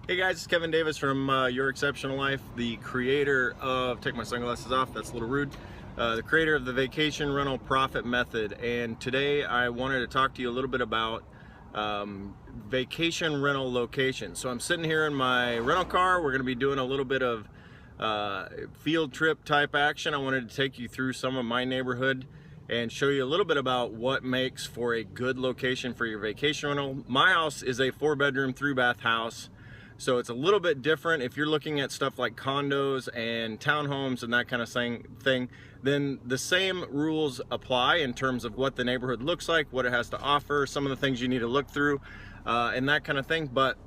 Hey guys, it's Kevin Davis from Your Exceptional Life, the creator of, take my sunglasses off, that's a little rude, the creator of the vacation rental profit method. And today I wanted to talk to you a little bit about vacation rental location. So I'm sitting here in my rental car. We're going to be doing a little bit of field trip type action. I wanted to take you through some of my neighborhood and show you a little bit about what makes for a good location for your vacation rental. My house is a 4-bedroom, 3-bath house. So it's a little bit different. If you're looking at stuff like condos and townhomes and that kind of thing, then the same rules apply in terms of what the neighborhood looks like, what it has to offer, some of the things you need to look through, and that kind of thing. But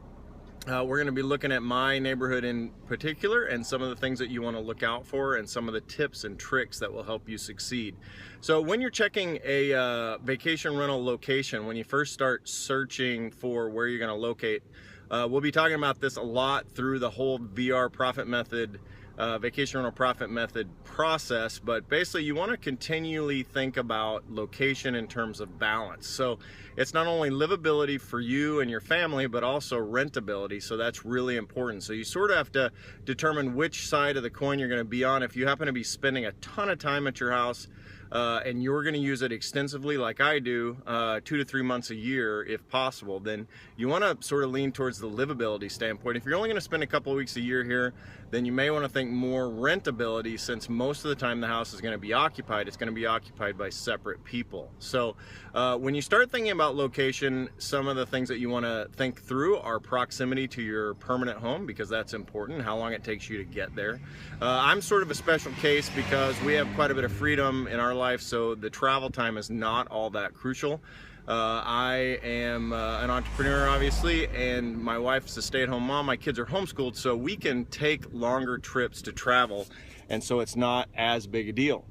we're going to be looking at my neighborhood in particular and some of the things that you want to look out for and some of the tips and tricks that will help you succeed. So when you're checking a vacation rental location, when you first start searching for where you're going to locate, we'll be talking about this a lot through the whole VR profit method, vacation rental profit method process, but basically you want to continually think about location in terms of balance. So it's not only livability for you and your family, but also rentability. So that's really important. So you sort of have to determine which side of the coin you're going to be on. If you happen to be spending a ton of time at your house, and you're going to use it extensively like I do, 2 to 3 months a year if possible, then you want to sort of lean towards the livability standpoint. If you're only going to spend a couple of weeks a year here, then you may want to think more rentability, since most of the time the house is going to be occupied. It's going to be occupied by separate people. So when you start thinking about location, some of the things that you want to think through are proximity to your permanent home, because that's important, how long it takes you to get there. I'm sort of a special case because we have quite a bit of freedom in our life, so the travel time is not all that crucial. I am an entrepreneur, obviously, and my wife is a stay-at-home mom. My kids are homeschooled, so we can take longer trips to travel, and so it's not as big a deal.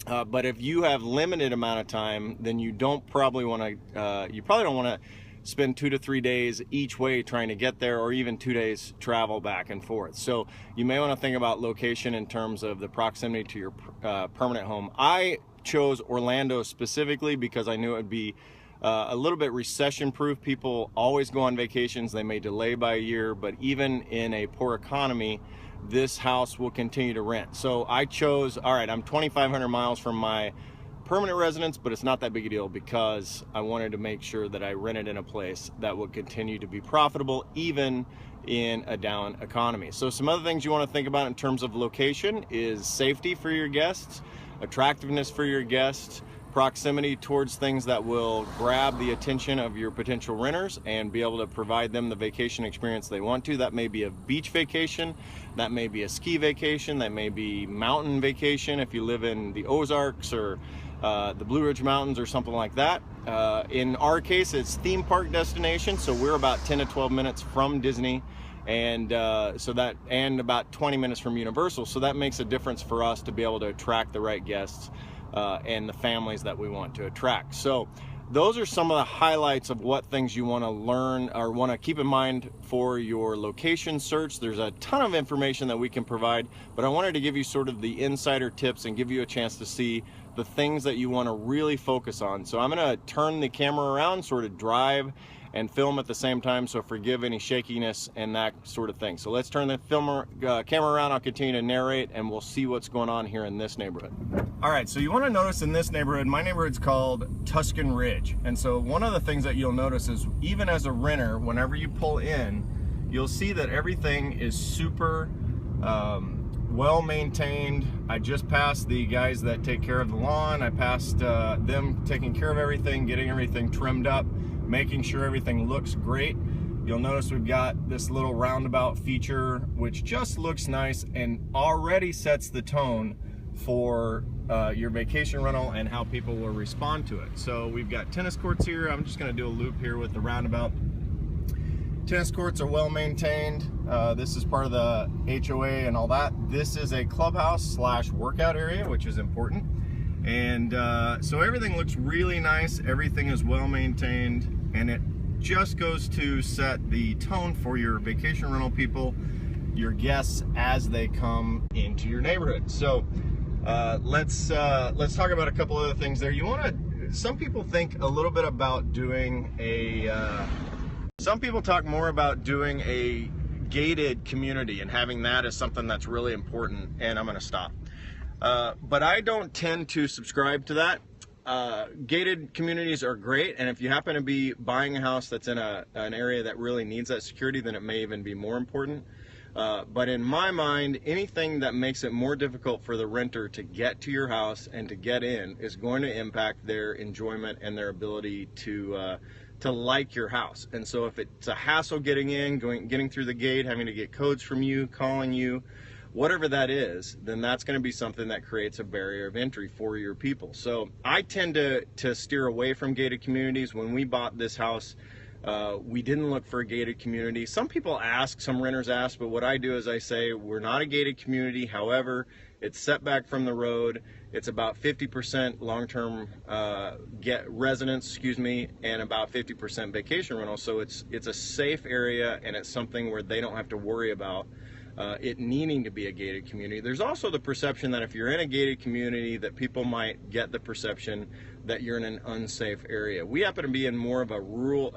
But if you have limited amount of time, then you probably don't want to spend 2 to 3 days each way trying to get there, or even 2 days travel back and forth. So you may want to think about location in terms of the proximity to your permanent home. I chose Orlando specifically because I knew it would be a little bit recession proof. People always go on vacations. They may delay by a year, but even in a poor economy, this house will continue to rent. So I chose, all right, I'm 2,500 miles from my permanent residence, but it's not that big a deal because I wanted to make sure that I rented in a place that would continue to be profitable even in a down economy. So some other things you want to think about in terms of location is safety for your guests, attractiveness for your guests, proximity towards things that will grab the attention of your potential renters and be able to provide them the vacation experience they want to. That may be a beach vacation, that may be a ski vacation, that may be mountain vacation if you live in the Ozarks or the Blue Ridge Mountains or something like that. In our case, it's theme park destination, so we're about 10 to 12 minutes from Disney, and and about 20 minutes from Universal. So that makes a difference for us to be able to attract the right guests and the families that we want to attract. So those are some of the highlights of what things you want to learn or want to keep in mind for your location search. There's a ton of information that we can provide, but I wanted to give you sort of the insider tips and give you a chance to see the things that you want to really focus on. So I'm going to turn the camera around, sort of drive and film at the same time, so forgive any shakiness and that sort of thing. So let's turn the camera around. I'll continue to narrate and we'll see what's going on here in this neighborhood. All right, so you want to notice in this neighborhood, my neighborhood's called Tuscan Ridge. And so one of the things that you'll notice is even as a renter, whenever you pull in, you'll see that everything is super well maintained. I just passed the guys that take care of the lawn. I passed them taking care of everything, getting everything trimmed up, making sure everything looks great. You'll notice we've got this little roundabout feature, which just looks nice and already sets the tone for your vacation rental and how people will respond to it. So we've got tennis courts here. I'm just going to do a loop here with the roundabout. Tennis courts are well maintained. This is part of the HOA and all that. This is a clubhouse slash workout area, which is important. And so everything looks really nice. Everything is well maintained, and it just goes to set the tone for your vacation rental people, your guests, as they come into your neighborhood. So let's talk about a couple other things there. Some people think a little bit about doing a some people talk more about doing a gated community and having that as something that's really important, and I'm going to stop. But I don't tend to subscribe to that. Gated communities are great, and if you happen to be buying a house that's in an area that really needs that security, then it may even be more important. But in my mind, anything that makes it more difficult for the renter to get to your house and to get in is going to impact their enjoyment and their ability to like your house. And so if it's a hassle getting in, getting through the gate, having to get codes from you, calling you, whatever that is, then that's going to be something that creates a barrier of entry for your people. So I tend to steer away from gated communities. When we bought this house, we didn't look for a gated community. Some people ask, some renters ask, but what I do is I say we're not a gated community. However, it's set back from the road. It's about 50% long-term residents, and about 50% vacation rental. So it's a safe area, and it's something where they don't have to worry about it needing to be a gated community. There's also the perception that if you're in a gated community, that people might get the perception that you're in an unsafe area. We happen to be in more of a rural,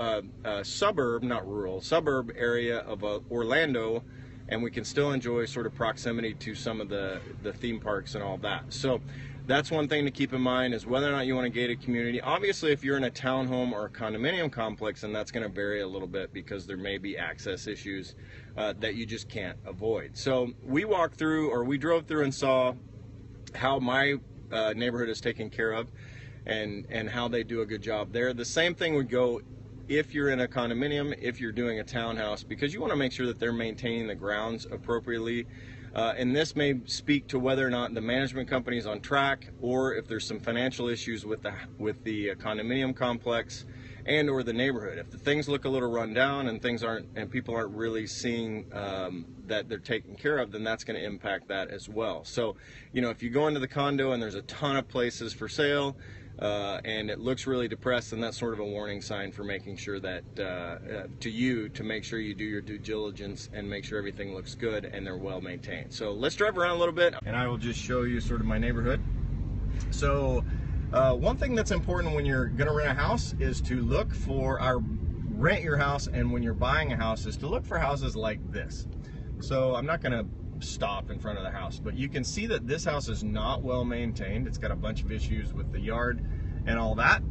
suburb area of Orlando, and we can still enjoy sort of proximity to some of the theme parks and all that. So that's one thing to keep in mind, is whether or not you want a gated community. Obviously, if you're in a townhome or a condominium complex, then that's going to vary a little bit because there may be access issues that you just can't avoid. So we drove through and saw how my neighborhood is taken care of and how they do a good job there. The same thing would go if you're in a condominium, if you're doing a townhouse, because you want to make sure that they're maintaining the grounds appropriately. And this may speak to whether or not the management company is on track, or if there's some financial issues with the condominium complex and or the neighborhood. If the things look a little run down and people aren't really seeing that they're taken care of, then that's going to impact that as well. So, if you go into the condo and there's a ton of places for sale, and it looks really depressed, and that's sort of a warning sign for making sure that to make sure you do your due diligence and make sure everything looks good and they're well maintained. So let's drive around a little bit, and I will just show you sort of my neighborhood. So one thing that's important when you're going to rent a house is to look for rent your house, and when you're buying a house is to look for houses like this. So I'm not going to stop in front of the house, but you can see that this house is not well maintained. It's got a bunch of issues with the yard and all that.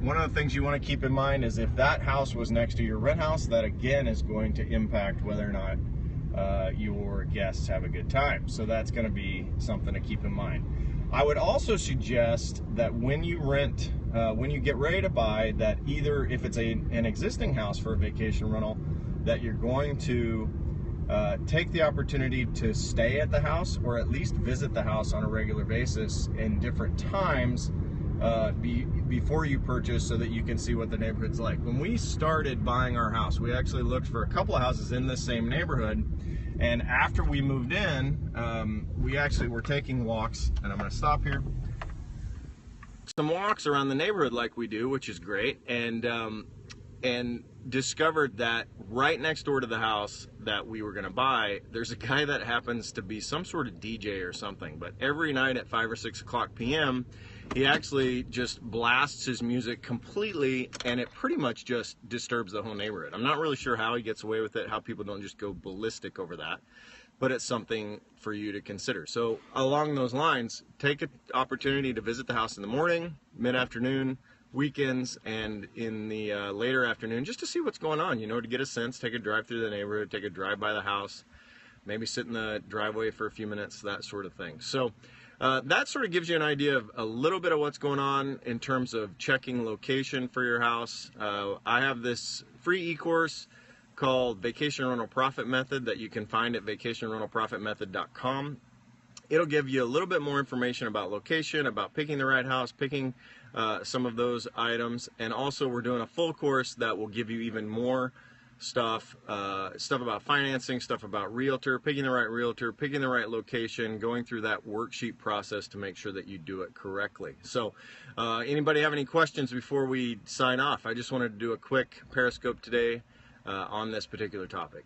One of the things you want to keep in mind is if that house was next to your rent house, that again is going to impact whether or not your guests have a good time. So that's going to be something to keep in mind. I would also suggest that when you rent, when you get ready to buy, that either if it's an existing house for a vacation rental, that you're going to take the opportunity to stay at the house, or at least visit the house on a regular basis in different times before you purchase, so that you can see what the neighborhood's like. When we started buying our house, we actually looked for a couple of houses in this same neighborhood, and after we moved in, we actually were taking walks, and I'm going to stop here. Some walks around the neighborhood like we do, which is great, and discovered that right next door to the house that we were going to buy, there's a guy that happens to be some sort of DJ or something, but every night at 5 or 6 o'clock p.m. he actually just blasts his music completely, and it pretty much just disturbs the whole neighborhood. I'm not really sure how he gets away with it, how people don't just go ballistic over that, but it's something for you to consider. So along those lines, take an opportunity to visit the house in the morning, mid-afternoon, weekends, and in the later afternoon, just to see what's going on, to get a sense. Take a drive through the neighborhood, take a drive by the house, maybe sit in the driveway for a few minutes, that sort of thing. So that sort of gives you an idea of a little bit of what's going on in terms of checking location for your house. I have this free e-course called Vacation Rental Profit Method that you can find at vacationrentalprofitmethod.com. It'll give you a little bit more information about location, about picking the right house, picking some of those items, and also we're doing a full course that will give you even more stuff about financing, stuff about realtor, picking the right location, going through that worksheet process to make sure that you do it correctly. So anybody have any questions before we sign off? I just wanted to do a quick Periscope today on this particular topic.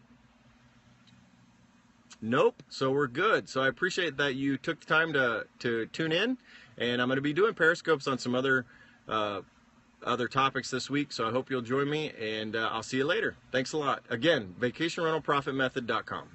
Nope, so we're good. So I appreciate that you took the time to tune in, and I'm going to be doing Periscopes on some other other topics this week, so I hope you'll join me, and I'll see you later. Thanks a lot. Again, vacationrentalprofitmethod.com.